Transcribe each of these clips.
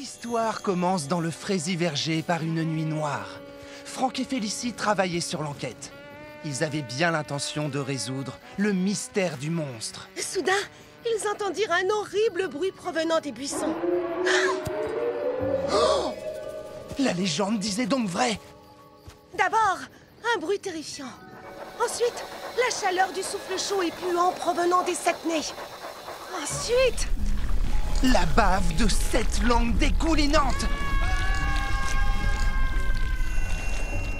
L'histoire commence dans le Fraisiverger par une nuit noire. Franck et Félicie travaillaient sur l'enquête. Ils avaient bien l'intention de résoudre le mystère du monstre. Soudain, ils entendirent un horrible bruit provenant des buissons. Oh! La légende disait donc vrai. D'abord, un bruit terrifiant. Ensuite, la chaleur du souffle chaud et puant provenant des 7 nez. Ensuite... la bave de 7 langues dégoulinantes.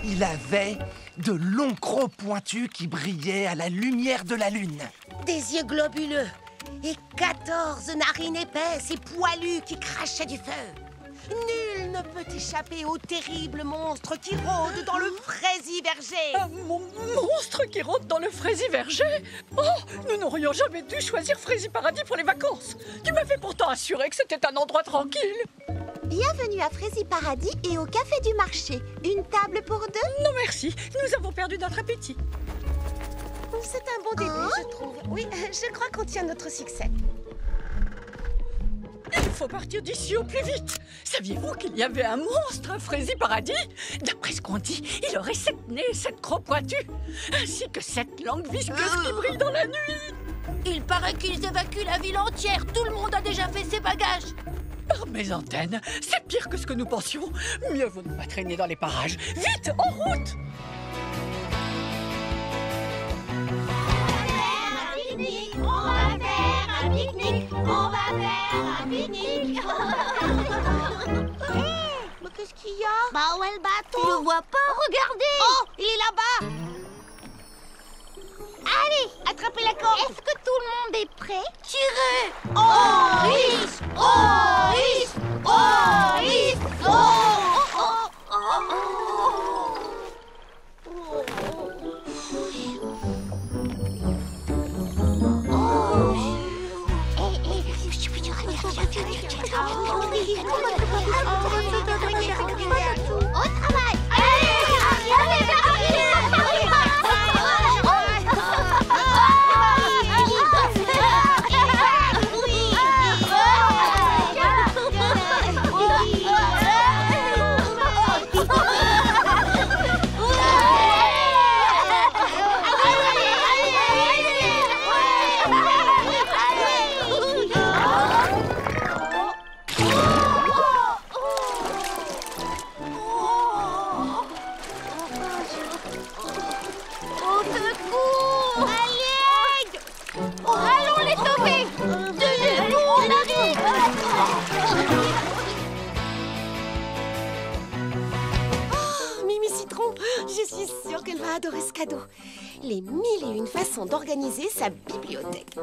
Il avait de longs crocs pointus qui brillaient à la lumière de la lune. Des yeux globuleux et 14 narines épaisses et poilues qui crachaient du feu. Nul ne peut échapper au terrible monstre qui rôde dans le Fraisiverger. Un monstre qui rôde dans le Fraisiverger? Oh, nous n'aurions jamais dû choisir Fraisiparadis pour les vacances. Tu m'avais pourtant assuré que c'était un endroit tranquille. Bienvenue à Fraisiparadis et au café du marché. Une table pour deux? Non merci, nous avons perdu notre appétit. C'est un bon début, je trouve. Oui, je crois qu'on tient notre succès. Il faut partir d'ici au plus vite. Saviez-vous qu'il y avait un monstre à Fraisiparadis? D'après ce qu'on dit, il aurait 7 nez et 7 crocs pointus, ainsi que 7 langues visqueuses qui brillent dans la nuit. Il paraît qu'ils évacuent la ville entière. Tout le monde a déjà fait ses bagages. Par mes antennes, c'est pire que ce que nous pensions. Mieux vaut ne pas traîner dans les parages. Vite, en route! Mais qu'est-ce qu'il y a? Bah où est le bateau? Tu le vois pas? Regardez! Oh, il est là-bas. Allez, Attrapez la corde. est-ce que tout le monde est prêt? Tirez! Oris! Oris! Oris! Au travail! Je suis sûre qu'elle va adorer ce cadeau. Les 1001 façons d'organiser sa bibliothèque.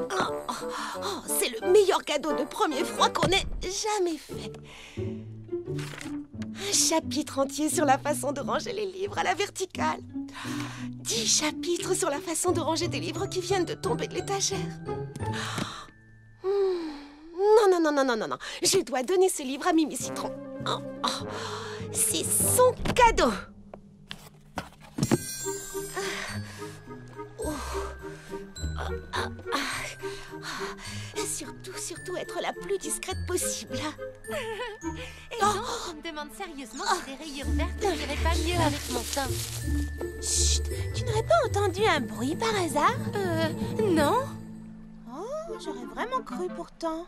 C'est le meilleur cadeau de premier froid qu'on ait jamais fait. Un chapitre entier sur la façon de ranger les livres à la verticale. 10 chapitres sur la façon de ranger des livres qui viennent de tomber de l'étagère. Non. Je dois donner ce livre à Mimi Citron. C'est son cadeau. Surtout être la plus discrète possible. Et donc, je me demande sérieusement si des rayures vertes n'iraient pas mieux avec mon teint. Chut, tu n'aurais pas entendu un bruit par hasard? Non. Oh, j'aurais vraiment cru pourtant.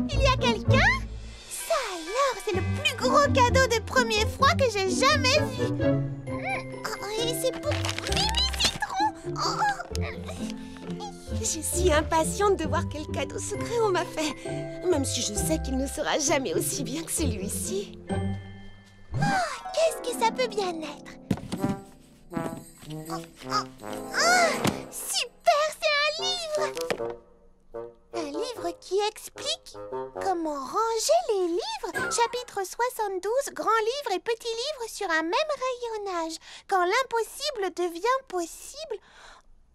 Il y a quelqu'un? Ça alors, c'est le plus gros cadeau de premier froid que j'ai jamais vu. Et c'est pour Mimi Citron. Je suis impatiente de voir quel cadeau secret on m'a fait. Même si je sais qu'il ne sera jamais aussi bien que celui-ci. Qu'est-ce que ça peut bien être? Super, c'est un livre! Un livre qui explique comment ranger les livres. Chapitre 72, grands livres et petits livres sur un même rayonnage. Quand l'impossible devient possible.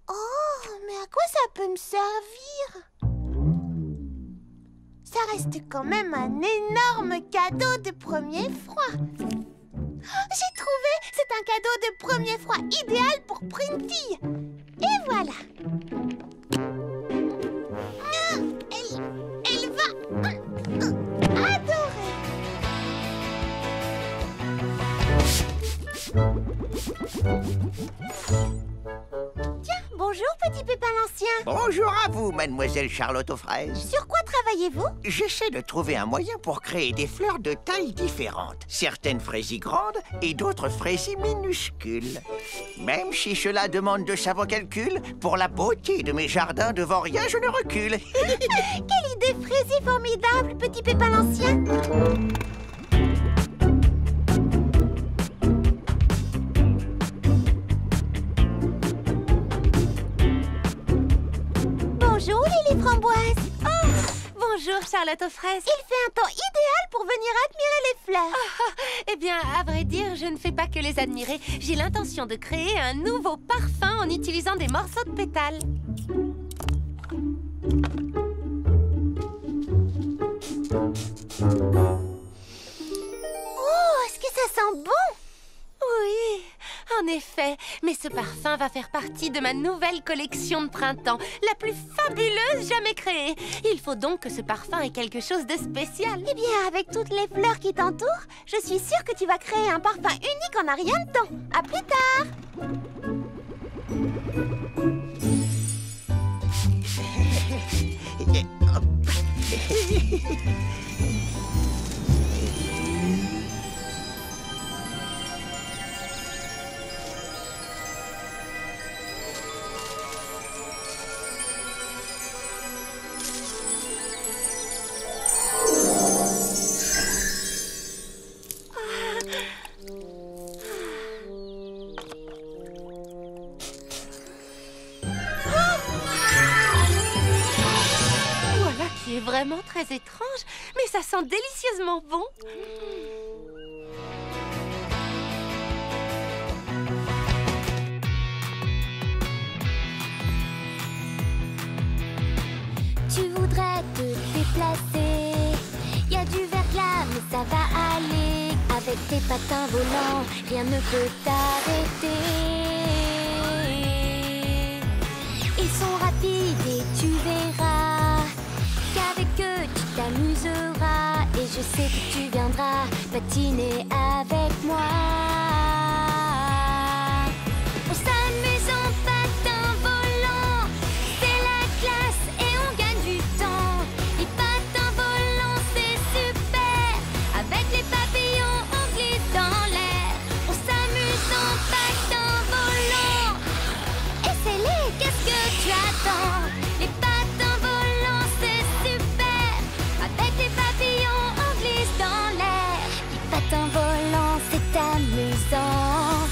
Oh, mais à quoi ça peut me servir? Ça reste quand même un énorme cadeau de premier froid. J'ai trouvé! C'est un cadeau de premier froid idéal pour Printy. Et voilà! Elle va adorer! Tiens, bonjour petit Pépin l'Ancien. Bonjour à vous, mademoiselle Charlotte aux fraises. Sur quoi travaillez-vous? J'essaie de trouver un moyen pour créer des fleurs de tailles différentes. Certaines fraisies grandes et d'autres fraisies minuscules. Même si cela demande de savants calculs, pour la beauté de mes jardins devant rien, je ne recule. Quelle idée fraisie formidable, petit Pépin l'Ancien. Bonjour Lily Framboise. Oh, bonjour Charlotte aux fraises. Il fait un temps idéal pour venir admirer les fleurs. Eh bien, à vrai dire, je ne fais pas que les admirer. J'ai l'intention de créer un nouveau parfum en utilisant des morceaux de pétales. Oh, est-ce que ça sent bon? Oui, en effet. Mais ce parfum va faire partie de ma nouvelle collection de printemps, la plus fabuleuse jamais créée. Il faut donc que ce parfum ait quelque chose de spécial. Eh bien, avec toutes les fleurs qui t'entourent, je suis sûre que tu vas créer un parfum unique en un rien de temps. À plus tard. Voilà qui est vraiment très étrange, mais ça sent délicieusement bon. Tu voudrais te déplacer. Y a du verglas, mais ça va aller. Avec tes patins volants, rien ne peut t'arrêter. Ils sont rapides et tu verras qu'avec eux tu t'amuseras. Et je sais que tu viendras patiner avec moi. On s'amuse en patin volant, c'est la classe et on gagne du temps. Les patins volants c'est super, avec les papillons on glisse dans l'air. On s'amuse en patin volant, essaie-les, qu'est-ce que tu attends? Les patins volants c'est super, avec les papillons on glisse dans l'air. Les patins volants c'est amusant,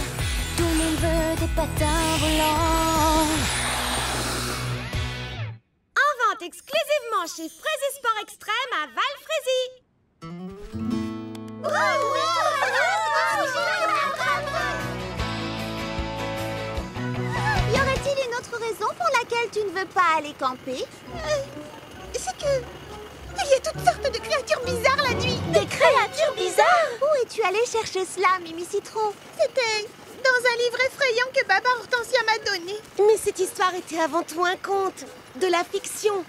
tout le monde veut des patins volants. En vente exclusivement chez Fraise Sport Extrême à Val-Fraisy. Y aurait-il une autre raison pour laquelle tu ne veux pas aller camper? C'est que... il y a toutes sortes de créatures bizarres la nuit. Des créatures bizarres? Où es-tu allé chercher cela, Mimi Citron? C'était dans un livre effrayant que Baba Hortensia m'a donné. Mais cette histoire était avant tout un conte, de la fiction.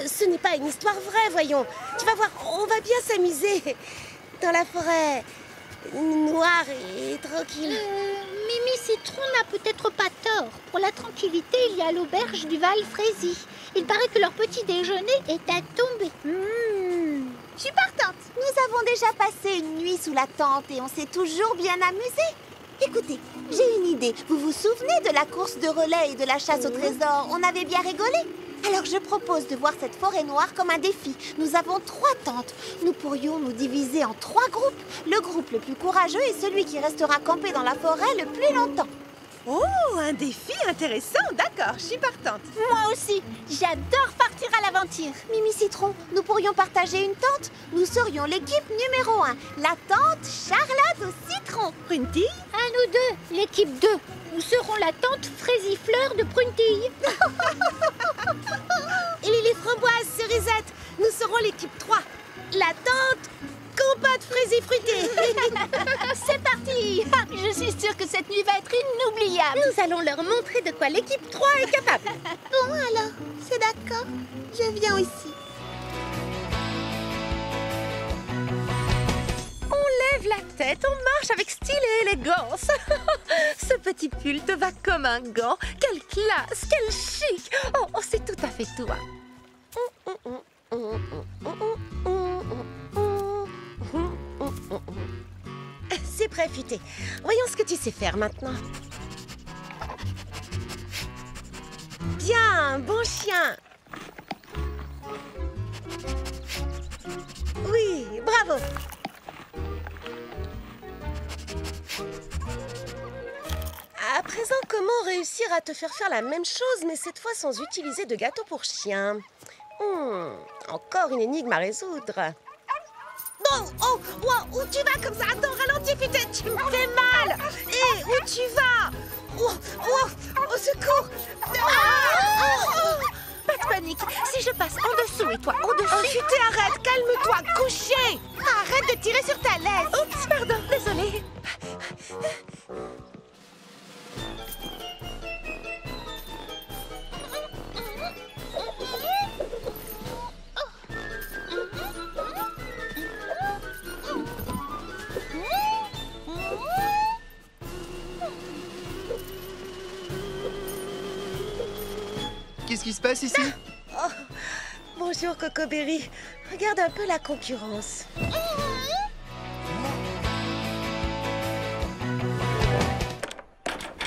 Ce n'est pas une histoire vraie, voyons. Tu vas voir, on va bien s'amuser. Dans la forêt, noire et tranquille. Mimi Citron n'a peut-être pas tort. Pour la tranquillité, il y a l'auberge du Val-Fraisy. Il paraît que leur petit déjeuner est à tomber. Je suis partante. Nous avons déjà passé une nuit sous la tente et on s'est toujours bien amusés. Écoutez, j'ai une idée. Vous vous souvenez de la course de relais et de la chasse au trésor? On avait bien rigolé. Alors je propose de voir cette forêt noire comme un défi. Nous avons 3 tentes. Nous pourrions nous diviser en 3 groupes. Le groupe le plus courageux est celui qui restera campé dans la forêt le plus longtemps. Oh, un défi intéressant. D'accord, je suis partante. Moi aussi, j'adore partir à l'aventure. Mimi Citron, nous pourrions partager une tente. Nous serions l'équipe numéro 1, la tente Charlotte au citron. Prunty? À nous deux, l'équipe 2. Nous serons la tante Fraisifleur de Pruntille. Et Lily Framboise, Cerisette, nous serons l'équipe 3, la tente Compote Fraisifruitée. C'est parti. Je suis sûre que cette nuit va être inoubliable. Nous allons leur montrer de quoi l'équipe 3 est capable. Bon alors, c'est d'accord. Je viens ici. On lève la tête, on marche avec style et élégance. Ce petit pull te va comme un gant. Quelle classe, quel chic. Oh, c'est tout à fait toi. C'est prêt, Futé. Voyons ce que tu sais faire maintenant. Bien, bon chien. Oui, bravo. À présent, comment réussir à te faire faire la même chose, mais cette fois sans utiliser de gâteau pour chien? Encore une énigme à résoudre. Où tu vas comme ça? Attends, ralentis, Futé, tu me fais mal. Hé, où tu vas? Au secours. Pas de panique. Si je passe en dessous et toi au-dessus... Futé, arrête, calme-toi, couché. Arrête de tirer sur ta laisse. Oups, pardon, désolée. Qu'est-ce qui se passe ici? Bonjour, Cocoberry. Regarde un peu la concurrence.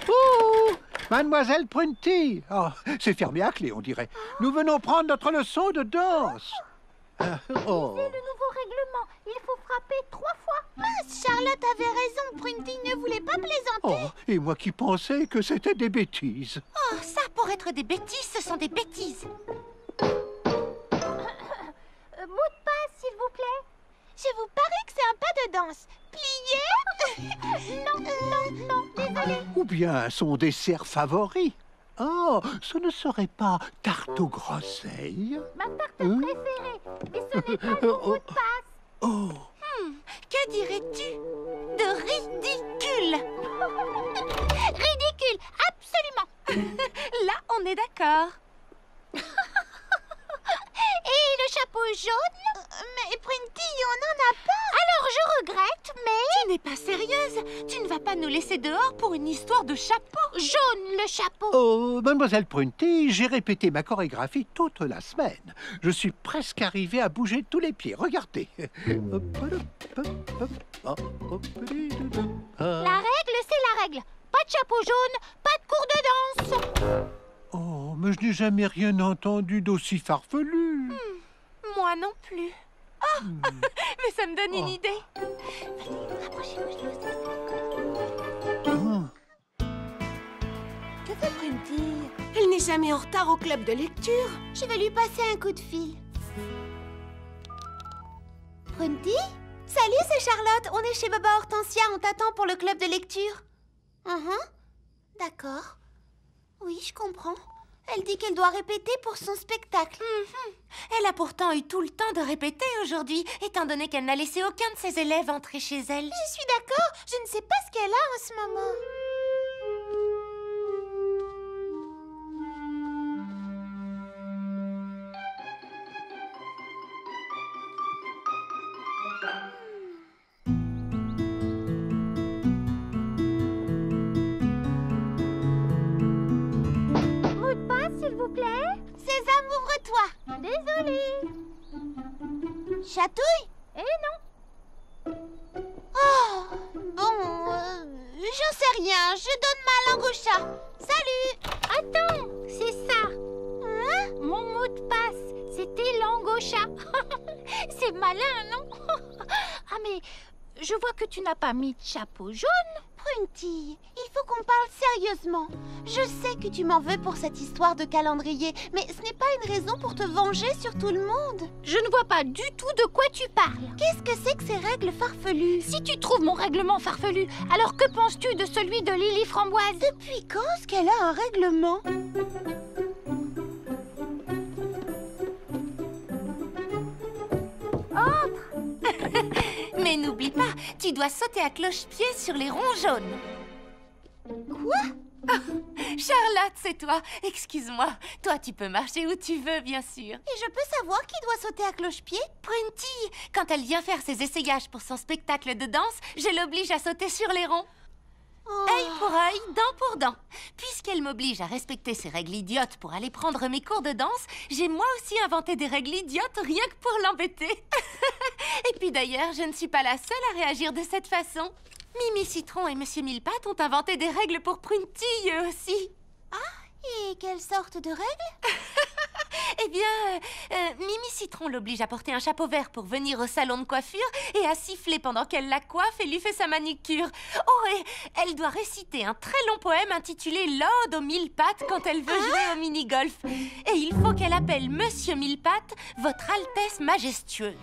Oh, Mademoiselle Prunty. Oh, c'est fermé à clé, on dirait. Nous venons prendre notre leçon de danse. Oh. Le nouveau règlement, il faut frapper 3 fois. Charlotte avait raison, Prunty ne voulait pas plaisanter. Oh, et moi qui pensais que c'était des bêtises. Oh, ça, pour être des bêtises, ce sont des bêtises. Mot de passe, s'il vous plaît. Je vous parie que c'est un pas de danse. Plié. Non, désolé. Ou bien son dessert favori. Oh, ce ne serait pas tarte aux groseilles. Ma tarte préférée. Mais ce n'est pas mon mot de passe. Oh. Que dirais-tu de ridicule? Ridicule, absolument. Là, on est d'accord. Et le chapeau jaune? Mais Prunty, on n'en a pas. Alors je regrette, mais... Tu n'es pas sérieuse. Tu ne vas pas nous laisser dehors pour une histoire de chapeau. Jaune, le chapeau. Oh, Mademoiselle Prunty, j'ai répété ma chorégraphie toute la semaine. Je suis presque arrivé à bouger tous les pieds. Regardez. La règle, c'est la règle. Pas de chapeau jaune, pas de cours de danse. Oh, mais je n'ai jamais rien entendu d'aussi farfelu. Moi non plus. Oh, mais ça me donne une idée. Que fait Prunty? Elle n'est jamais en retard au club de lecture. Je vais lui passer un coup de fil. Prunty? Salut, c'est Charlotte. On est chez Baba Hortensia. On t'attend pour le club de lecture. D'accord. Oui, je comprends. Elle dit qu'elle doit répéter pour son spectacle. Elle a pourtant eu tout le temps de répéter aujourd'hui, étant donné qu'elle n'a laissé aucun de ses élèves entrer chez elle. Je suis d'accord. Je ne sais pas ce qu'elle a en ce moment. Mot de passe, s'il vous plaît. Sésame, ouvre-toi. Désolée. Chatouille? Eh non. Oh, bon, j'en sais rien. Je donne ma langue au chat. Salut. Attends, c'est ça. Hein? Mon mot de passe, c'était langue au chat. C'est malin, non? Ah, mais je vois que tu n'as pas mis de chapeau jaune. Prunty, il faut qu'on parle sérieusement. Je sais que tu m'en veux pour cette histoire de calendrier, mais ce n'est pas une raison pour te venger sur tout le monde. Je ne vois pas du tout de quoi tu parles. Qu'est-ce que c'est que ces règles farfelues? Si tu trouves mon règlement farfelu, alors que penses-tu de celui de Lily Framboise? Depuis quand est-ce qu'elle a un règlement? Mais n'oublie pas, tu dois sauter à cloche-pied sur les ronds jaunes. Quoi? Charlotte, c'est toi. Excuse-moi. Toi, tu peux marcher où tu veux, bien sûr. Et je peux savoir qui doit sauter à cloche-pied? Prunty, quand elle vient faire ses essayages pour son spectacle de danse, je l'oblige à sauter sur les ronds. Œil pour œil, dent pour dent. Puisqu'elle m'oblige à respecter ces règles idiotes pour aller prendre mes cours de danse, j'ai moi aussi inventé des règles idiotes rien que pour l'embêter. Et puis d'ailleurs, je ne suis pas la seule à réagir de cette façon. Mimi Citron et Monsieur Millepattes ont inventé des règles pour Prunty, eux aussi. Et quelle sorte de règles? Eh bien, Mimi Citron l'oblige à porter un chapeau vert pour venir au salon de coiffure et à siffler pendant qu'elle la coiffe et lui fait sa manicure. Oh, et elle doit réciter un très long poème intitulé L'Ode aux mille pattes quand elle veut jouer au mini-golf. Et il faut qu'elle appelle Monsieur Millepattes Votre Altesse Majestueuse.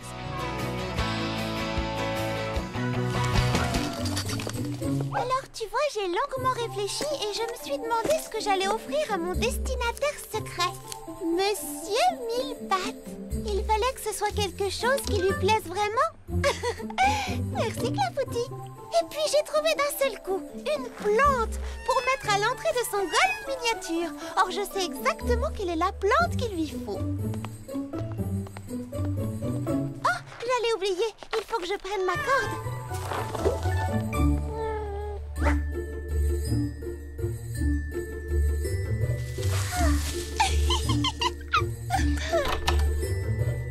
Alors, tu vois, j'ai longuement réfléchi et je me suis demandé ce que j'allais offrir à mon destinataire secret. Monsieur Millepattes. Il fallait que ce soit quelque chose qui lui plaise vraiment. Merci, Clafoutis. Et puis, j'ai trouvé d'un seul coup une plante pour mettre à l'entrée de son golf miniature. Or, je sais exactement quelle est la plante qu'il lui faut. Oh, j'allais oublier. Il faut que je prenne ma corde.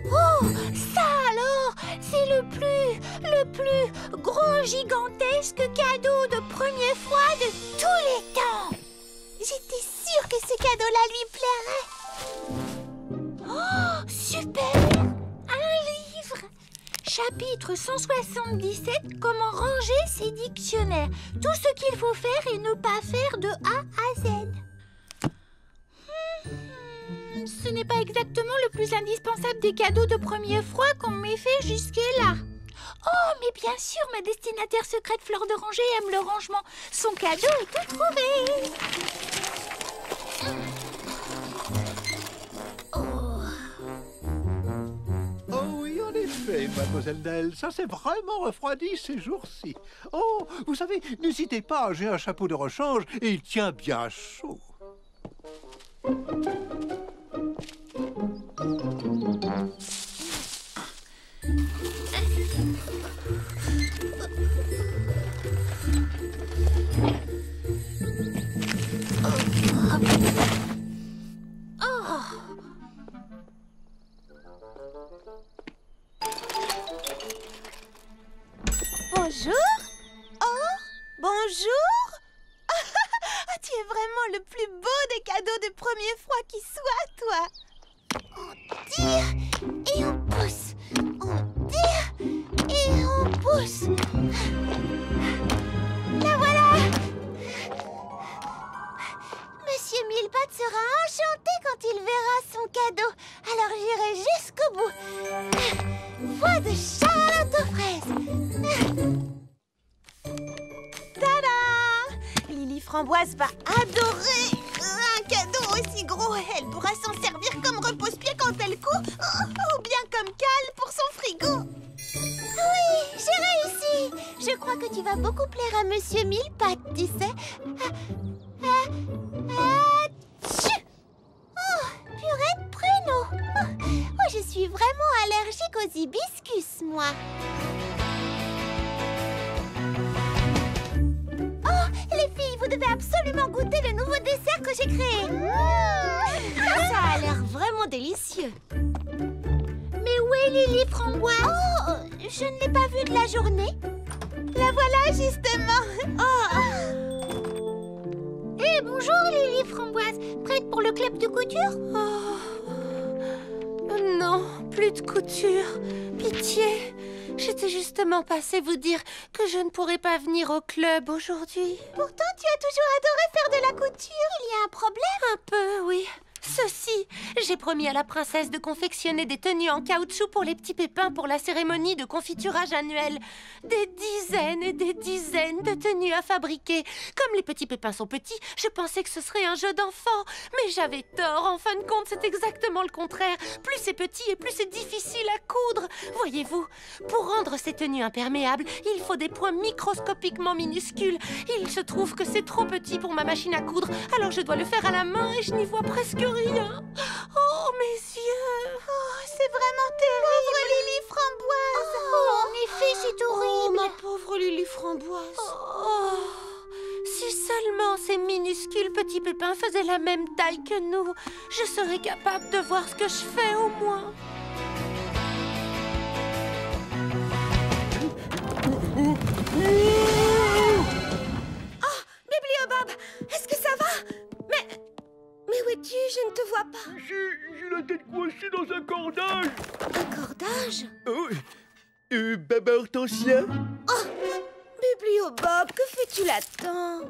Oh, ça alors, c'est le plus gros gigantesque cadeau de première fois de tous les temps. J'étais sûre que ce cadeau-là lui plairait. Oh, super! Un livre! Chapitre 177, comment ranger ses dictionnaires. Tout ce qu'il faut faire et ne pas faire de A à Z. Ce n'est pas exactement le plus indispensable des cadeaux de premier froid qu'on m'ait fait jusque-là. Oh, mais bien sûr, ma destinataire secrète Fleur d'Oranger aime le rangement. Son cadeau est tout trouvé. Oh oui, en effet, mademoiselle Nell, ça s'est vraiment refroidi ces jours-ci. Oh, vous savez, n'hésitez pas, j'ai un chapeau de rechange et il tient bien chaud. Bonjour. Oh, bonjour. Tu es vraiment le plus beau des cadeaux de premier froid qui soit, toi. On tire et on pousse. On tire et on pousse. La voilà. Monsieur Millepattes sera enchanté quand il verra son cadeau. Alors j'irai jusqu'au bout. Voix de Charlotte aux fraises. Tada! Lily Framboise va adorer un cadeau aussi gros. Elle pourra s'en servir comme repose-pied quand elle court, ou bien comme cale pour son frigo. Oui, j'ai réussi. Je crois que tu vas beaucoup plaire à Monsieur Millepattes, tu sais. Tchou! Oh, purée de pruneau. Oh, je suis vraiment allergique aux hibiscus, moi. Les filles, vous devez absolument goûter le nouveau dessert que j'ai créé. Ça a l'air vraiment délicieux. Mais où est Lily Framboise? Oh, je ne l'ai pas vue de la journée. La voilà, justement. Eh, bonjour Lily Framboise. Prête pour le club de couture? Non, plus de couture. Pitié. J'étais justement passée vous dire que je ne pourrais pas venir au club aujourd'hui. Pourtant, tu as toujours adoré faire de la couture. Il y a un problème? Un peu, oui. Ceci, j'ai promis à la princesse de confectionner des tenues en caoutchouc pour les petits pépins pour la cérémonie de confiturage annuelle. Des dizaines et des dizaines de tenues à fabriquer. Comme les petits pépins sont petits, je pensais que ce serait un jeu d'enfant. Mais j'avais tort, en fin de compte, c'est exactement le contraire. Plus c'est petit et plus c'est difficile à coudre. Voyez-vous, pour rendre ces tenues imperméables, il faut des points microscopiquement minuscules. Il se trouve que c'est trop petit pour ma machine à coudre, alors je dois le faire à la main et je n'y vois presque rien. Oh, mes yeux! Oh, c'est vraiment terrible! Pauvre Lily Framboise! Oh, en effet, c'est horrible! Oh, ma pauvre Lily Framboise! Oh, si seulement ces minuscules petits pépins faisaient la même taille que nous, je serais capable de voir ce que je fais au moins. Oh, Bibliobob! Est-ce que ça va? Mais où es-tu? Je ne te vois pas. J'ai la tête coincée dans un cordage. Un cordage? Oh, Baba Hortensia? Oh, Bibliobob, que fais-tu là-dedans?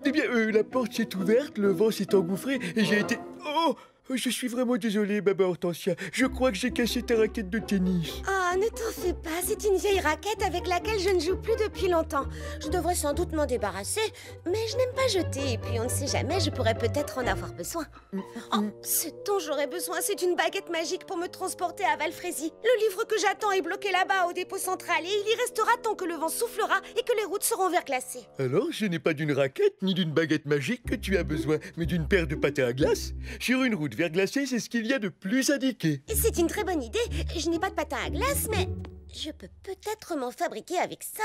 Eh bien, la porte s'est ouverte, le vent s'est engouffré et j'ai été... Oh, je suis vraiment désolé, Baba Hortensia. Je crois que j'ai cassé ta raquette de tennis. Ah, ne t'en fais pas, c'est une vieille raquette avec laquelle je ne joue plus depuis longtemps. Je devrais sans doute m'en débarrasser, mais je n'aime pas jeter, et puis on ne sait jamais, je pourrais peut-être en avoir besoin. Oh, ce dont j'aurais besoin, c'est une baguette magique pour me transporter à Valfrésie. Le livre que j'attends est bloqué là-bas au dépôt central, et il y restera tant que le vent soufflera et que les routes seront verglacées. Alors, ce n'est pas d'une raquette ni d'une baguette magique que tu as besoin, mais d'une paire de patins à glace. Sur une route verglacée, c'est ce qu'il y a de plus indiqué. C'est une très bonne idée. Je n'ai pas de patin à glace, mais je peux peut-être m'en fabriquer avec ça.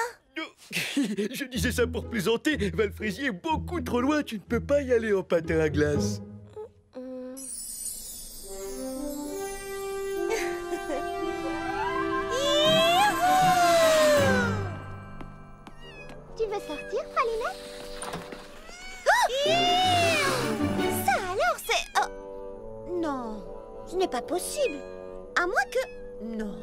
Je disais ça pour plaisanter. Valfrésie est beaucoup trop loin. Tu ne peux pas y aller en patin à glace. Tu veux sortir, Pralinette? Ça alors, c'est... Oh. Non, ce n'est pas possible. À moins que... Non.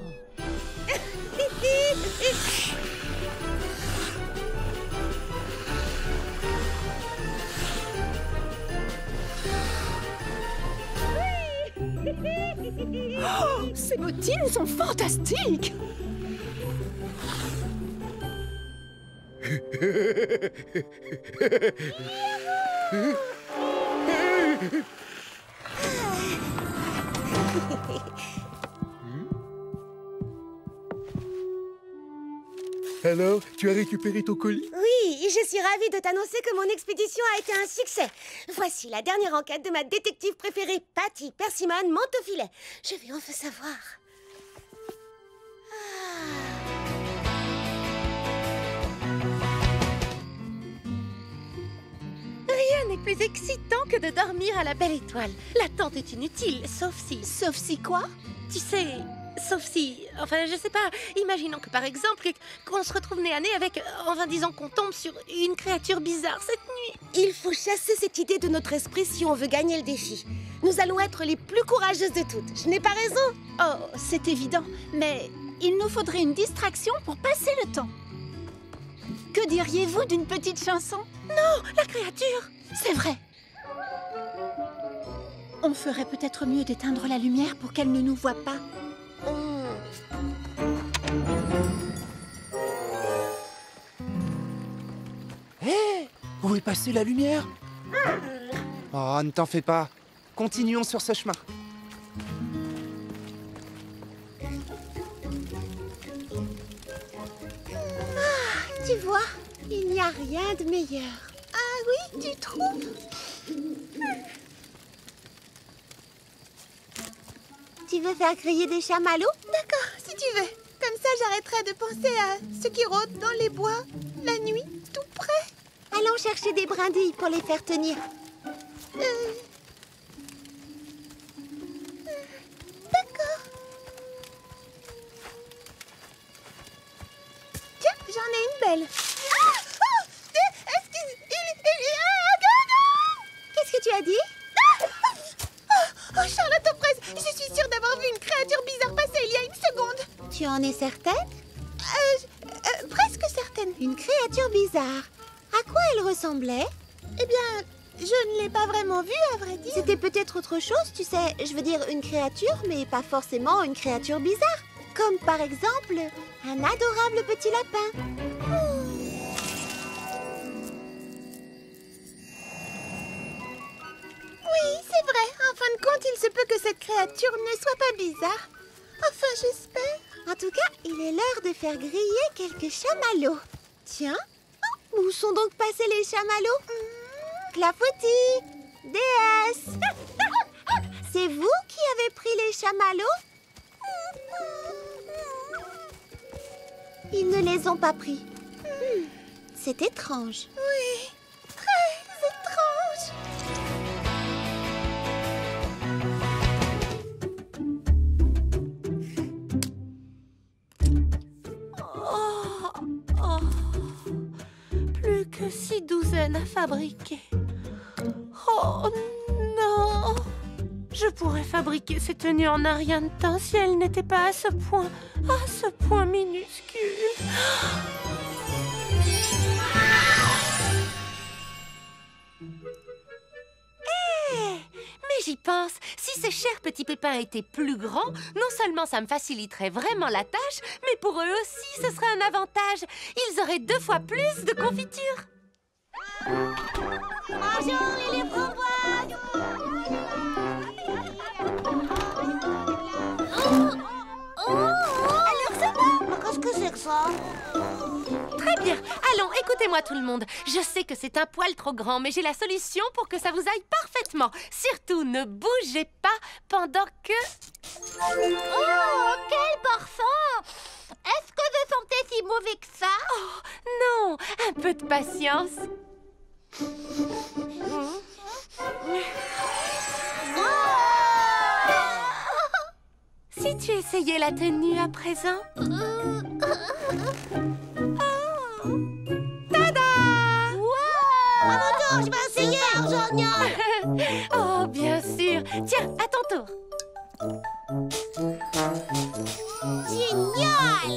Oh, ces bottines sont fantastiques! Alors, tu as récupéré ton colis? Oui, je suis ravie de t'annoncer que mon expédition a été un succès. Voici la dernière enquête de ma détective préférée, Patty Persimmon Manteaufilet. Je vais enfin savoir. Rien n'est plus excitant que de dormir à la belle étoile. L'attente est inutile, sauf si... Sauf si quoi? Tu sais, sauf si... Enfin, je sais pas. Imaginons que, par exemple, qu'on se retrouve nez à nez avec... Enfin, disons qu'on tombe sur une créature bizarre cette nuit. Il faut chasser cette idée de notre esprit si on veut gagner le défi. Nous allons être les plus courageuses de toutes. Je n'ai pas raison? Oh, c'est évident, mais il nous faudrait une distraction pour passer le temps. Que diriez-vous d'une petite chanson? Non, la créature! C'est vrai. On ferait peut-être mieux d'éteindre la lumière pour qu'elle ne nous voie pas. Hé! Où est passée la lumière? Oh, ne t'en fais pas. Continuons sur ce chemin. Tu vois, il n'y a rien de meilleur. Ah oui, tu trouves? Tu veux faire griller des chamallows? D'accord, si tu veux. Comme ça, j'arrêterai de penser à ce qui rôde dans les bois, la nuit, tout près. Allons chercher des brindilles pour les faire tenir. D'accord. Tiens, j'en ai une belle. Ah! Oh! Qu'est-ce que tu as dit? Oh, Charlotte aux fraises, je suis sûre d'avoir vu une créature bizarre passer il y a une seconde. Tu en es certaine? Une créature bizarre. À quoi elle ressemblait? Eh bien, je ne l'ai pas vraiment vue, à vrai dire. C'était peut-être autre chose, tu sais. Je veux dire une créature, mais pas forcément une créature bizarre. Comme par exemple, un adorable petit lapin. Oui, c'est vrai. En fin de compte, il se peut que cette créature ne soit pas bizarre. Enfin, j'espère. En tout cas, il est l'heure de faire griller quelques chamallows. Tiens, où sont donc passés les chamallows? Clafoutis, déesse. C'est vous qui avez pris les chamallows? Ils ne les ont pas pris. C'est étrange. Oui, très étrange. Plus que 6 douzaines à fabriquer. Oh non! Je pourrais fabriquer ces tenues en un rien de temps si elles n'étaient pas à ce point minuscule. Mais j'y pense, si ces chers petits pépins étaient plus grands, non seulement ça me faciliterait vraiment la tâche, mais pour eux aussi ce serait un avantage. Ils auraient 2 fois plus de confiture. Bonjour, les framboises. Alors ça va? Qu'est-ce que c'est que ça? Très bien, allons, écoutez-moi tout le monde. Je sais que c'est un poil trop grand, mais j'ai la solution pour que ça vous aille parfaitement. Surtout, ne bougez pas pendant que... Oh, quel parfum! Est-ce que je sentais si mauvais que ça? Oh, non, un peu de patience. Si tu essayais la tenue à présent. Tada! À mon tour, je vais essayer, génial. Oh, bien sûr. Tiens, à ton tour. Génial.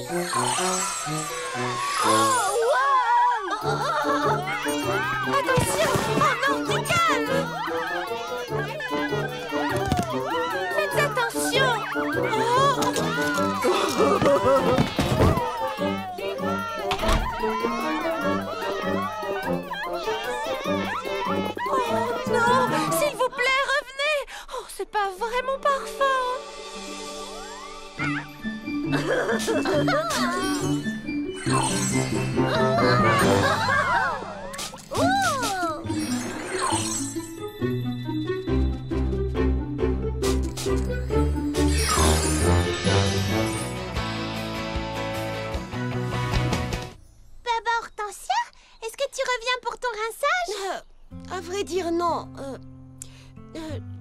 Attention! Oh non, du calme! Faites attention! Oh non! S'il vous plaît, revenez! Oh, c'est pas vraiment parfum! Baba Hortensia, est-ce que tu reviens pour ton rinçage? À vrai dire, non.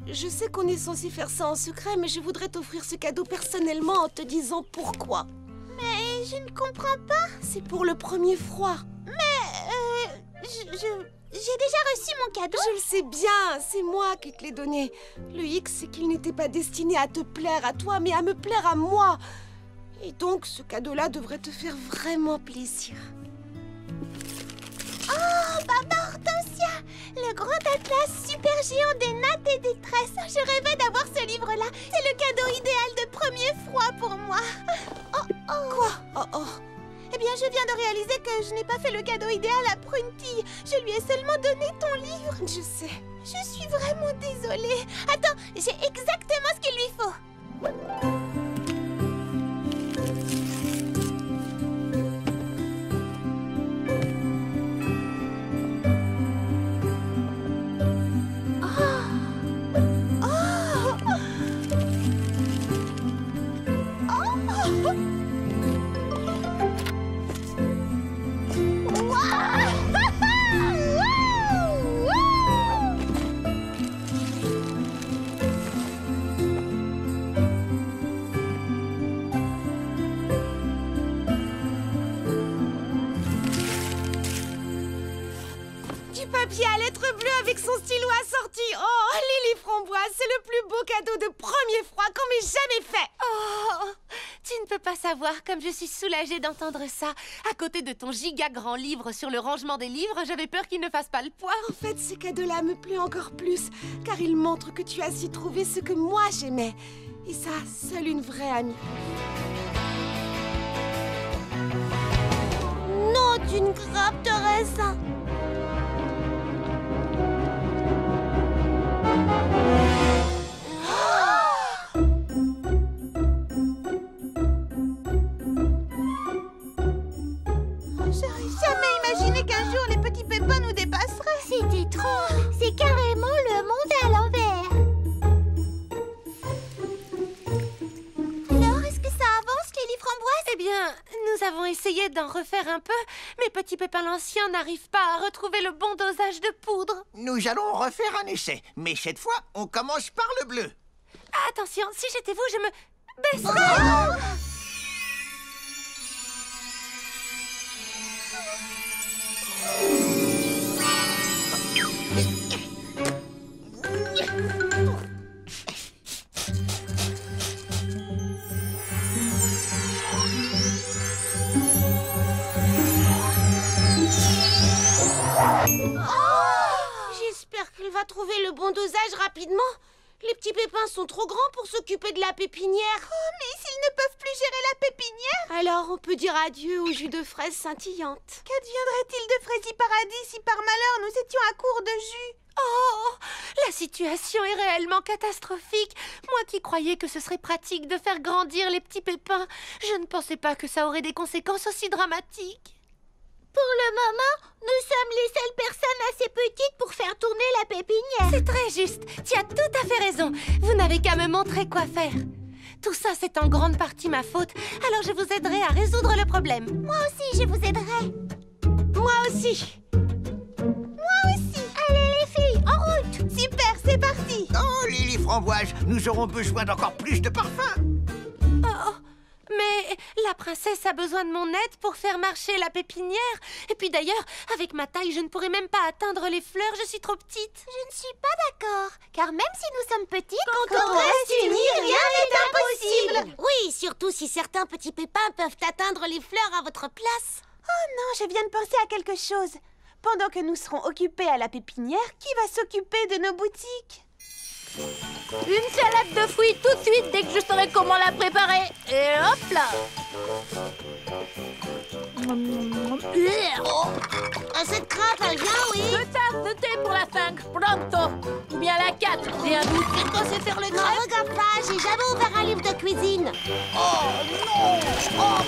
Je sais qu'on est censé faire ça en secret, mais je voudrais t'offrir ce cadeau personnellement en te disant pourquoi. Mais je ne comprends pas. C'est pour le premier froid. J'ai déjà reçu mon cadeau. Je le sais bien, c'est moi qui te l'ai donné. Le hic, c'est qu'il n'était pas destiné à te plaire à toi, mais à me plaire à moi. Et donc, ce cadeau-là devrait te faire vraiment plaisir. Oh, Baba Hortensia, le grand atlas super géant des nattes et des tresses. Je rêvais d'avoir ce livre-là. C'est le cadeau idéal de premier froid pour moi. Quoi? Oh. Eh bien, je viens de réaliser que je n'ai pas fait le cadeau idéal à Prunty. Je lui ai seulement donné ton livre. Je sais. Je suis vraiment désolée. Attends, j'ai exactement ce qu'il lui faut. Papier à lettres bleues avec son stylo assorti. Oh, Lily Framboise, c'est le plus beau cadeau de premier froid qu'on m'ait jamais fait. Oh, tu ne peux pas savoir comme je suis soulagée d'entendre ça. À côté de ton giga grand livre sur le rangement des livres, j'avais peur qu'il ne fasse pas le poids. En fait, ce cadeau-là me plaît encore plus, car il montre que tu as su trouver ce que moi j'aimais. Et ça, seule une vraie amie. Non, tu ne grappes ça. J'aurais jamais imaginé qu'un jour les petits pépins nous dépasseraient. C'est étrange. C'est carrément le monde à l'envers. Alors, est-ce que ça avance, Lily Framboise? Eh bien, nous avons essayé d'en refaire un peu, mais Petit Pépin l'Ancien n'arrive pas à retrouver le bon dosage de poudre. Nous allons refaire un essai, mais cette fois, on commence par le bleu. Attention, si j'étais vous, je me baisserais. J'espère qu'il va trouver le bon dosage rapidement. Les petits pépins sont trop grands pour s'occuper de la pépinière. Oh, mais s'ils ne peuvent plus gérer la pépinière, Alors on peut dire adieu au jus de fraises scintillantes. qu'adviendrait-il de Fraisi Paradis si par malheur nous étions à court de jus? Oh, la situation est réellement catastrophique. Moi qui croyais que ce serait pratique de faire grandir les petits pépins, je ne pensais pas que ça aurait des conséquences aussi dramatiques. Pour le moment, nous sommes les seules personnes assez petites pour faire tourner la pépinière. C'est très juste. Tu as tout à fait raison. Vous n'avez qu'à me montrer quoi faire. Tout ça, c'est en grande partie ma faute. Alors je vous aiderai à résoudre le problème. Moi aussi, je vous aiderai. Moi aussi. Moi aussi. Allez les filles, en route. Super, c'est parti. Oh, Lily Framboise, nous aurons besoin d'encore plus de parfum. Oh, mais la princesse a besoin de mon aide pour faire marcher la pépinière. Et puis d'ailleurs, avec ma taille, je ne pourrais même pas atteindre les fleurs. Je suis trop petite. Je ne suis pas d'accord, car même si nous sommes petites, Quand on reste unis, rien n'est impossible. Oui, surtout si certains petits pépins peuvent atteindre les fleurs à votre place. Oh non, je viens de penser à quelque chose. Pendant que nous serons occupés à la pépinière, qui va s'occuper de nos boutiques? Une salade de fruits tout de suite dès que je saurai comment la préparer. Et hop là. Cette grappe, elle vient, oui. 2 tasses de thé pour la 5, pronto. Ou bien la 4, et un doute. Et toi, c'est faire le crêpe? Non, regarde pas, j'ai jamais ouvert un livre de cuisine. Oh non! Oh,